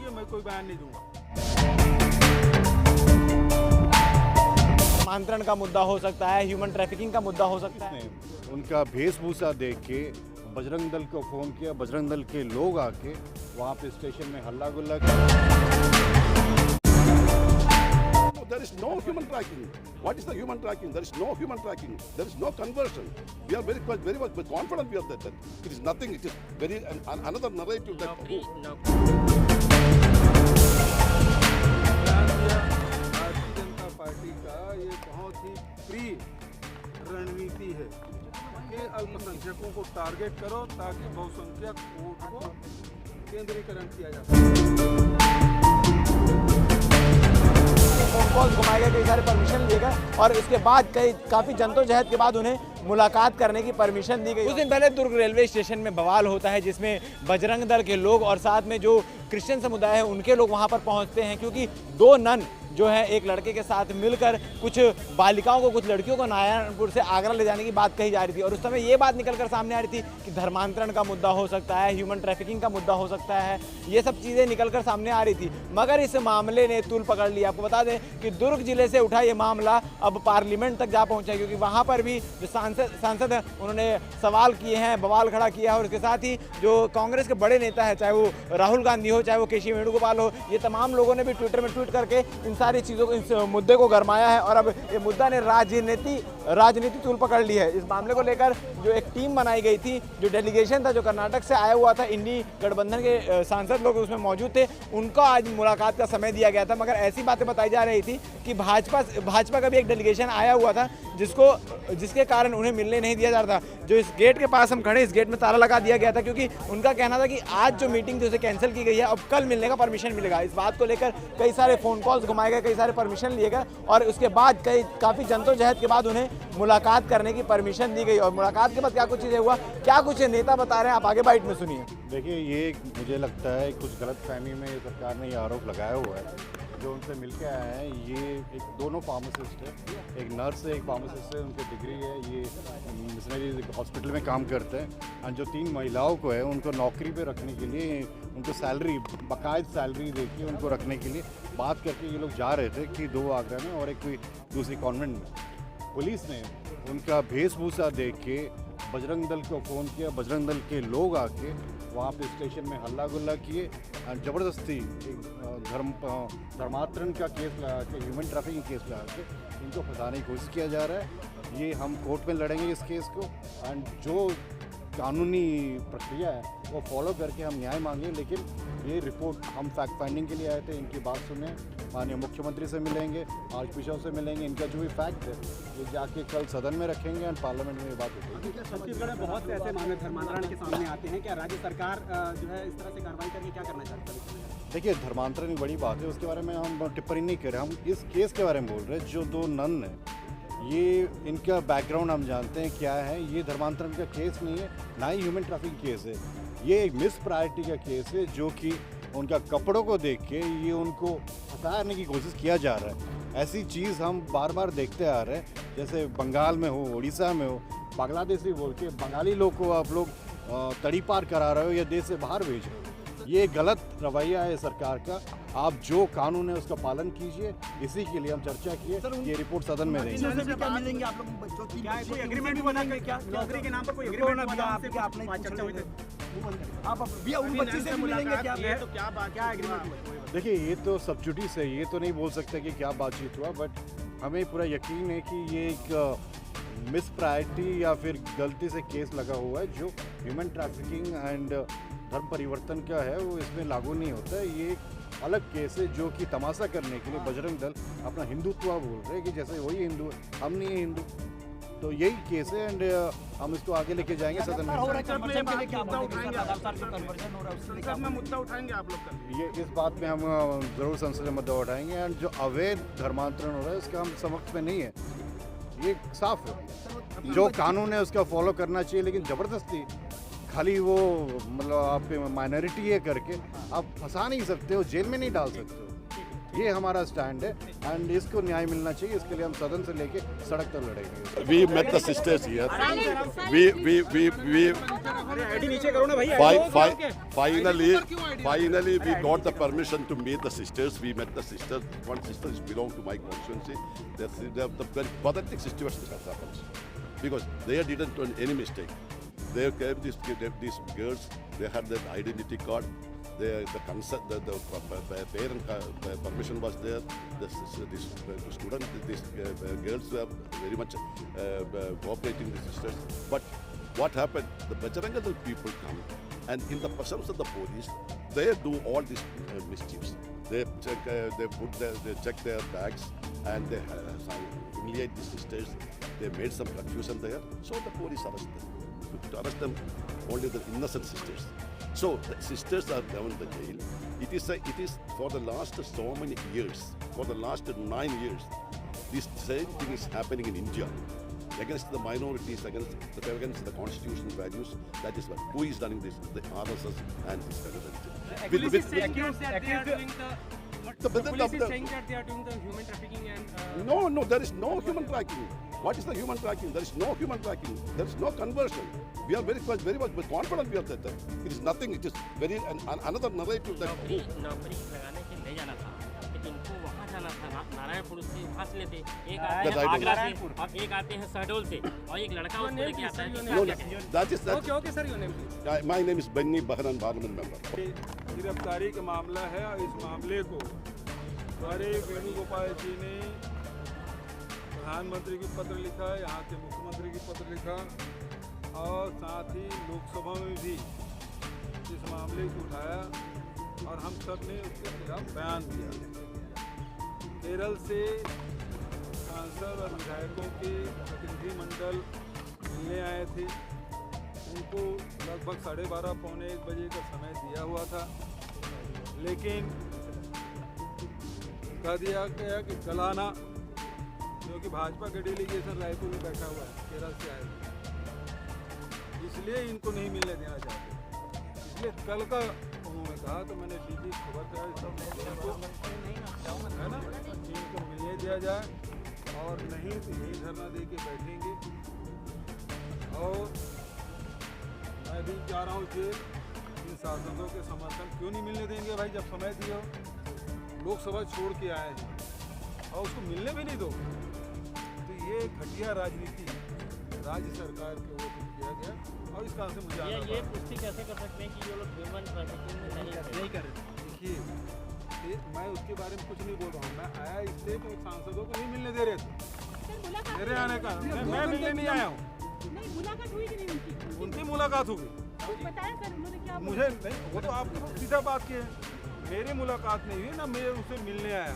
होगी, मैं कोई बयान नहीं दूंगा। धर्मांतरण का मुद्दा हो सकता है, ह्यूमन ट्रैफिकिंग का मुद्दा हो सकता है। उनका वेशभूषा देख के बजरंग दल को फ़ोन किया, बजरंग दल के लोग आके वहाँ पे स्टेशन में हल्ला गुल्ला किया। There is no human tracking. What is the human tracking? There is no human tracking. There is no conversion. We are very much confident we are that it is nothing. It is very another narrative that. Bharatiya Janata party का ये बहुत ही free रणनीति है कि अल्पसंख्यकों को target करो ताकि बहुसंख्यक वोट को केंद्रीकरण किया जा सके। फोन कॉल घुमाए गए, कई सारे परमिशन लिए गए और इसके बाद काफ़ी जद्दोजहद के बाद उन्हें मुलाकात करने की परमिशन दी गई। कुछ दिन पहले दुर्ग रेलवे स्टेशन में बवाल होता है जिसमें बजरंग दल के लोग और साथ में जो क्रिश्चियन समुदाय है उनके लोग वहां पर पहुंचते हैं, क्योंकि दो नन जो है एक लड़के के साथ मिलकर कुछ बालिकाओं को, कुछ लड़कियों को नारायणपुर से आगरा ले जाने की बात कही जा रही थी और उस समय ये बात निकलकर सामने आ रही थी कि धर्मांतरण का मुद्दा हो सकता है, ह्यूमन ट्रैफिकिंग का मुद्दा हो सकता है, ये सब चीज़ें निकलकर सामने आ रही थी। मगर इस मामले ने तूल पकड़ लिया। आपको बता दें कि दुर्ग जिले से उठा ये मामला अब पार्लियामेंट तक जा पहुँचा, क्योंकि वहाँ पर भी जो सांसद हैं उन्होंने सवाल किए हैं, बवाल खड़ा किया है और इसके साथ ही जो कांग्रेस के बड़े नेता है, चाहे वो राहुल गांधी हो, चाहे वो केसी वेणुगोपाल हो, ये तमाम लोगों ने भी ट्विटर में ट्वीट करके इन सारी चीज़ों को, इस मुद्दे को गरमाया है और अब ये मुद्दा ने राजनीति तूल पकड़ ली है। इस मामले को लेकर जो एक टीम बनाई गई थी, जो डेलीगेशन था जो कर्नाटक से आया हुआ था, इंडी गठबंधन के सांसद लोग उसमें मौजूद थे, उनको आज मुलाकात का समय दिया गया था। मगर ऐसी बातें बताई जा रही थी कि भाजपा का भी एक डेलीगेशन आया हुआ था जिसके कारण उन्हें मिलने नहीं दिया जा रहा था। जो इस गेट के पास हम खड़े, इस गेट में ताला लगा दिया गया था, क्योंकि उनका कहना था कि आज जो मीटिंग थी उसे कैंसिल की गई है, अब कल मिलने का परमिशन मिलेगा। इस बात को लेकर कई सारे फ़ोन कॉल्स घुमाए गए, कई सारे परमिशन लिए गए और उसके बाद काफ़ी जद्दोजहद के बाद उन्हें मुलाकात करने की परमिशन दी गई। और मुलाकात के बाद क्या कुछ चीज़ें हुआ, क्या कुछ नेता बता रहे हैं, आप आगे बाइट में सुनिए। देखिए, ये मुझे लगता है कुछ गलतफहमी में सरकार ने ये आरोप लगाया हुआ है। जो उनसे मिलके आए हैं ये एक दोनों फार्मासिस्ट है, एक नर्स है, एक फार्मासिस्ट है, उनकी डिग्री है, ये मिशनरी हॉस्पिटल में काम करते हैं। और जो 3 महिलाओं को है उनको नौकरी पे रखने के लिए, उनको सैलरी, बाकायदा सैलरी देके उनको रखने के लिए बात करके ये लोग जा रहे थे कि 2 आगरा में और एक कोई दूसरी कॉन्वेंट में। पुलिस ने उनका वेशभूषा देख के बजरंग दल को फ़ोन किया, बजरंग दल के लोग आके वहाँ पे स्टेशन में हल्ला गुल्ला किए और ज़बरदस्ती धर्मांतरण का केस लगा के, ह्यूमन ट्रैफिकिंग केस लगा के इनको फंसाने की कोशिश किया जा रहा है। ये हम कोर्ट में लड़ेंगे इस केस को एंड जो कानूनी प्रक्रिया है वो फॉलो करके हम न्याय मांगे। लेकिन ये रिपोर्ट हम फैक्ट फाइंडिंग के लिए आए थे, इनकी बात सुने, माननीय मुख्यमंत्री से मिलेंगे, आर्च बिशप से मिलेंगे, इनका जो भी फैक्ट है ये जाके कल सदन में रखेंगे और पार्लियामेंट में ये बात उठेगी। छत्तीसगढ़ में बहुत से ऐसे मामले धर्मांतरण के सामने आते हैं, क्या राज्य सरकार जो है इस तरह से कार्रवाई करके क्या करना चाहती है? देखिए, धर्मांतरण एक बड़ी बात है, उसके बारे में हम टिप्पणी नहीं कर रहे, हम इस केस के बारे में बोल रहे हैं। जो 2 नन है, ये इनका बैकग्राउंड हम जानते हैं क्या है। ये धर्मांतरण का केस नहीं है, ना ही ह्यूमन ट्रैफिकिंग केस है। ये एक मिस प्रायोरिटी का केस है, जो कि उनका कपड़ों को देख के ये उनको फंसाने की कोशिश किया जा रहा है। ऐसी चीज़ हम बार बार देखते आ रहे हैं, जैसे बंगाल में हो, उड़ीसा में हो, बांग्लादेशी बोल के बंगाली लोग को आप लोग तड़ी पार करा रहे हो या देश से बाहर भेज रहे हो। ये गलत रवैया है सरकार का। आप जो कानून है उसका पालन कीजिए, इसी के लिए हम चर्चा किए। ये रिपोर्ट सदन में देंगे। क्या मिलेंगे आप लोग? क्या कोई एग्रीमेंट भी बनाएंगे? क्या नौकरी के नाम पर कोई एग्रीमेंट बना? आपने चर्चा हुई थी, आप उन बच्ची से मिलेंगे क्या? तो क्या एग्रीमेंट? देखिए, ये तो सब्सिडीज है, ये तो नहीं बोल सकते कि क्या बातचीत हुआ, बट हमें पूरा यकीन है कि ये एक मिस प्रायोरिटी या फिर गलती से केस लगा हुआ है जो ह्यूमन ट्रैफिकिंग एंड धर्म परिवर्तन का है, वो इसमें लागू नहीं होता है। ये एक अलग केस है जो कि तमाशा करने के लिए बजरंग दल अपना हिंदुत्व बोल रहे हैं कि जैसे वही हिंदू है, हम नहीं है हिंदू। तो यही केस है एंड हम इसको आगे लेके जाएंगे सदन में। मुद्दा उठाएंगे आप लोग? ये इस बात में हम ज़रूर संसद में मुद्दा उठाएंगे एंड जो अवैध धर्मांतरण हो रहा है उसका हम समक्ष में नहीं है, ये साफ है। जो कानून है उसका फॉलो करना चाहिए, लेकिन ज़बरदस्ती खाली वो मतलब आप माइनॉरिटी है करके आप फंसा नहीं सकते हो, जेल में नहीं डाल सकते हो। ये हमारा स्टैंड है एंड इसको न्याय मिलना चाहिए। इसके लिए हम सदन से लेके सड़क तक लड़ेंगे। We met the sisters here. We नीचे करो ना भाई। finally we got the permission to meet the sisters. We met the sisters. One sister is belong to my constituency. The very pathetic situation has happened because they didn't do any mistake. They came these girls. They had their identity card. The consent, the parent permission was there. The student, these girls were very much cooperating with the sisters. But what happened? The Bajrang Dal people come, and in the presence of the police, they do all these mischiefs. They check their bags, and they humiliate the sisters. They made some confusion there, so the police arrested them. To arrest them, only the innocent sisters. So the sisters are down in the jail. It is for the last so many years, for the last 9 years, this same thing is happening in India against the minorities, against the constitutional values. That is what. Who is running this? The RSS and this kind of thing. Police is saying that they are doing the human trafficking and. No, there is no human trafficking. What is the human trafficking? There is no human trafficking. There is no conversion. We are very much confident we are that. It is nothing. It is very another narrative that. नौकरी लगाने के ले जाना था, लेकिन इनको वहाँ जाना था, नारायणपुर से वहाँ से लेते, एक आते हैं आगरा से, अब एक आते हैं शहडोल से, और एक लड़का उसको लेके आता है। No, that is that. Okay, sir, your name please. My name is Benny Baharan, Parliament member. गिरफ्तारी का मामला है और इस मामले को हमारे वेणुगोपाल जी ने प्रधानमंत्री को पत्र लिखा, यहाँ के मुख्यमंत्री को पत्र लिखा और साथ ही लोकसभा में भी इस मामले को उठाया और हम सब ने उसके खिलाफ बयान दिया। केरल से सांसद और विधायकों के प्रतिनिधिमंडल मिलने आए थे। उनको लगभग 12:30 पौने 1 बजे का समय दिया हुआ था, लेकिन कह दिया गया कि कल आना, क्योंकि भाजपा का डेलीगेशन रायपुर में बैठा हुआ है, केरल से आए, इसलिए इनको नहीं मिलने देना चाहते। इसलिए कल का उन्होंने कहा, तो मैंने डीजी खबर कराई सब है ना, इनको मिलने दिया जाए और नहीं तो यही धरना दे के बैठेंगे। और मैं भी जा रहा हूँ जेल। इन सांसदों के समर्थन क्यों नहीं मिलने देंगे भाई, जब समय दिया हो, लोकसभा छोड़ के आए हैं और उसको मिलने भी नहीं दो, तो ये घटिया राजनीति राज्य सरकार के ओर किया गया। और इस कारण से मुझे ये पुष्टि कैसे कर सकते हैं कि ये लोग ह्यूमन ट्रैफिकिंग में नहीं कर रहे? देखिए, मैं उसके बारे में कुछ नहीं बोल रहा हूँ। मैं आया इसलिए कि सांसदों को नहीं मिलने दे रहे थे। मेरे आने का मैं मिलने नहीं आया हूँ। मुलाकात हुई कि नहीं उनकी? उनकी मुलाकात होगी, बताया सर उन्होंने क्या बोला? मुझे नहीं, वो तो आपको सीधा बात की है। मेरी मुलाकात नहीं हुई ना, मैं उससे मिलने आया।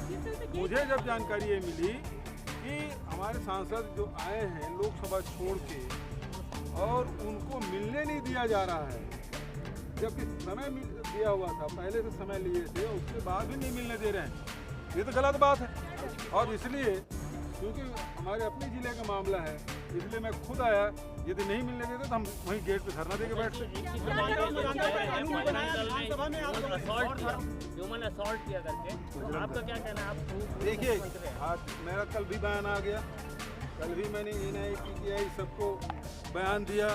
मुझे जब जानकारी ये मिली कि हमारे सांसद जो आए हैं लोकसभा छोड़ के और उनको मिलने नहीं दिया जा रहा है, जबकि समय दिया हुआ था, पहले से समय लिए थे, उसके बाद भी नहीं मिलने दे रहे हैं, ये तो गलत बात है। और इसलिए क्योंकि हमारे अपने ज़िले का मामला है, इसलिए मैं खुद आया। यदि नहीं मिलने देते तो हम वहीं गेट पे धरना देके बैठते। ह्यूमन असॉल्ट किया करके, आपका क्या कहना है? आप देखिए, आज मेरा कल भी बयान आ गया, कल भी मैंने NIA सबको बयान दिया।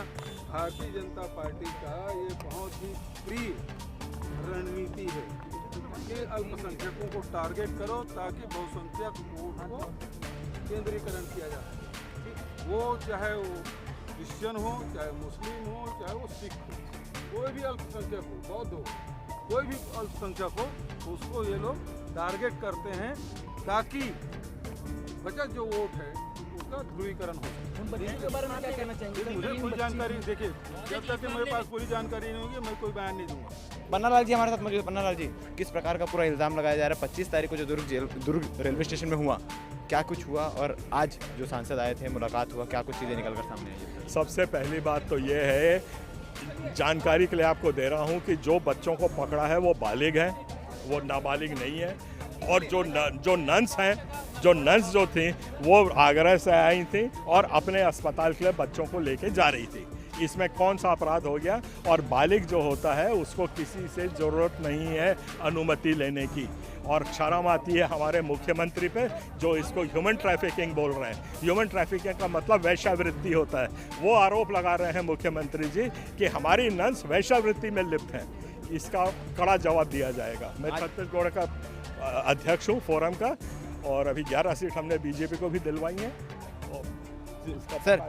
भारतीय जनता पार्टी का ये बहुत ही प्रिय रणनीति है कि अल्पसंख्यकों को टारगेट करो ताकि बहुसंख्यक वोट को केंद्रीकरण किया जा सके। वो चाहे वो क्रिश्चियन हो, चाहे मुस्लिम हो, चाहे वो सिख हो, कोई भी अल्पसंख्यक हो, बौद्ध हो, कोई भी अल्पसंख्यक हो, उसको ये लोग टारगेट करते हैं ताकि बचत जो वोट है उसका ध्रुवीकरण हो। इसके बारे में क्या कहना चाहेंगे? मुझे कोई जानकारी, देखिए, जब तक कि मेरे पास पूरी जानकारी नहीं होगी मैं कोई बयान नहीं दूंगा। पन्नालाल जी हमारे साथ मौजूद। पन्नालाल जी, किस प्रकार का पूरा इल्ज़ाम लगाया जा रहा है? 25 तारीख को जो दुर्ग रेलवे स्टेशन में हुआ, क्या कुछ हुआ? और आज जो सांसद आए थे, मुलाकात हुआ, क्या कुछ चीज़ें निकल कर सामने आई? सबसे पहली बात तो ये है, जानकारी के लिए आपको दे रहा हूँ कि जो बच्चों को पकड़ा है वो बालिग हैं, वो नाबालिग नहीं है। और जो नन्स हैं, जो नन्स जो थी वो आगरा से आई थी और अपने अस्पताल के लिए बच्चों को लेके जा रही थी। इसमें कौन सा अपराध हो गया। और बालिग जो होता है उसको किसी से ज़रूरत नहीं है अनुमति लेने की। और शर्म आती है हमारे मुख्यमंत्री पे जो इसको ह्यूमन ट्रैफिकिंग बोल रहे हैं। ह्यूमन ट्रैफिकिंग का मतलब वेश्यावृत्ति होता है। वो आरोप लगा रहे हैं मुख्यमंत्री जी कि हमारी नन्स वेश्यावृत्ति में लिप्त हैं। इसका कड़ा जवाब दिया जाएगा। मैं छत्तीसगढ़ का अध्यक्ष हूँ फोरम का, और अभी 11 सीट हमने बीजेपी को भी दिलवाई हैं। सर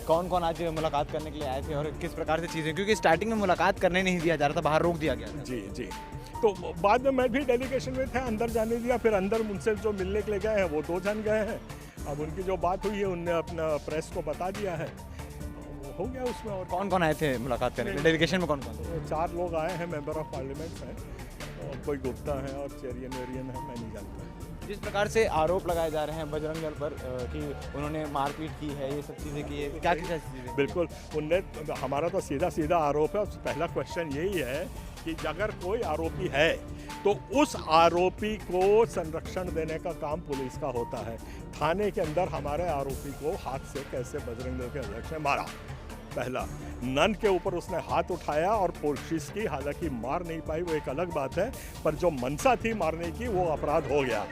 कौन कौन आज मुलाकात करने के लिए आए थे और किस प्रकार से चीज़ें, क्योंकि स्टार्टिंग में मुलाकात करने नहीं दिया जा रहा था, बाहर रोक दिया गया था। जी जी, तो बाद में मैं भी डेलीगेशन में था, अंदर जाने दिया। फिर अंदर मुझसे जो मिलने के लिए गए हैं वो 2 जन गए हैं। अब उनकी जो बात हुई है उनने अपना प्रेस को बता दिया है, हो गया उसमें। और कौन कौन आए थे मुलाकात करने के लिए? डेलीगेशन में कौन कौन? 4 लोग आए हैं, मेंबर ऑफ पार्लियामेंट हैं, और कोई गुप्ता है और चेरियन वेरियन है, मैं नहीं जानता। जिस प्रकार से आरोप लगाए जा रहे हैं बजरंग दल पर कि उन्होंने मारपीट की है, ये सब चीज़ें की है, क्या क्या चीज़ें? बिल्कुल, उनने, हमारा तो सीधा सीधा आरोप है। पहला क्वेश्चन यही है कि अगर कोई आरोपी है तो उस आरोपी को संरक्षण देने का काम पुलिस का होता है। थाने के अंदर हमारे आरोपी को हाथ से कैसे बजरंग दल के अध्यक्ष ने मारा, पहला। नन के ऊपर उसने हाथ उठाया और कोशिश की, हालांकि मार नहीं पाई, वो एक अलग बात है, पर जो मनसा थी मारने की वो अपराध हो गया।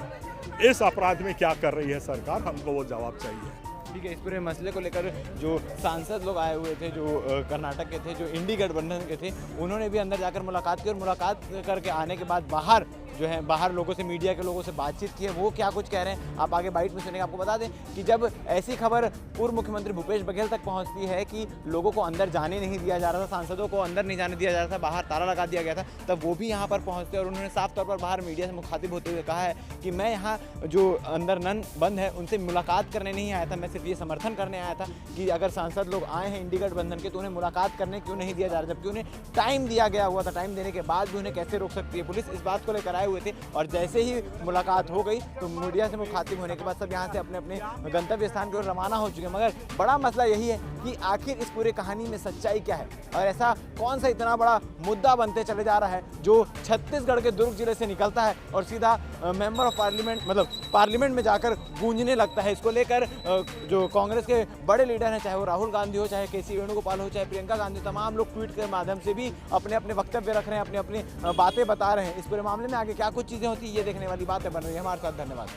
इस अपराध में क्या कर रही है सरकार, हमको वो जवाब चाहिए। ठीक है, इस पूरे मसले को लेकर जो सांसद लोग आए हुए थे, जो कर्नाटक के थे, जो इंडी गठबंधन के थे, उन्होंने भी अंदर जाकर मुलाकात की और मुलाकात करके आने के बाद बाहर जो है बाहर लोगों से, मीडिया के लोगों से बातचीत की है। वो क्या कुछ कह रहे हैं आप आगे बाइट में सुनेंगे। आपको बता दें कि जब ऐसी खबर पूर्व मुख्यमंत्री भूपेश बघेल तक पहुंचती है कि लोगों को अंदर जाने नहीं दिया जा रहा था, सांसदों को अंदर नहीं जाने दिया जा रहा था, बाहर ताला लगा दिया गया था, तब वो भी यहाँ पर पहुँचते और उन्होंने साफ तौर पर बाहर मीडिया से मुखातिब होते हुए कहा है कि मैं यहाँ जो अंदर नन बंद है उनसे मुलाकात करने नहीं आया था, मैं सिर्फ ये समर्थन करने आया था कि अगर सांसद लोग आए हैं इंडी गठबंधन के तो उन्हें मुलाकात करने क्यों नहीं दिया जा रहा, जबकि उन्हें टाइम दिया गया हुआ था। टाइम देने के बाद भी उन्हें कैसे रोक सकती है पुलिस, इस बात को लेकर आए हुए थे। और जैसे ही मुलाकात हो गई तो मीडिया से मुखातिब होने के बाद सब यहाँ से अपने अपने गंतव्य स्थान की ओर रवाना हो चुके हैं। मगर बड़ा मसला यही है कि आखिर इस पूरे कहानी में सच्चाई क्या है और ऐसा कौन सा इतना बड़ा मुद्दा बनते चले जा रहा है जो छत्तीसगढ़ के दुर्ग जिले से निकलता है और सीधा मेंबर ऑफ पार्लियामेंट, मतलब पार्लियामेंट में जाकर गूंजने लगता है। इसको लेकर जो कांग्रेस के बड़े लीडर हैं, चाहे वो राहुल गांधी हो, चाहे केसी वेणुगोपाल हो, चाहे प्रियंका गांधी, तमाम लोग ट्वीट के माध्यम से भी अपने अपने वक्तव्य रख रहे हैं, अपनी अपनी बातें बता रहे हैं। इस पूरे मामले में आगे क्या कुछ चीज़ें होती है ये देखने वाली बात है बन रही है। हमारे साथ धन्यवाद।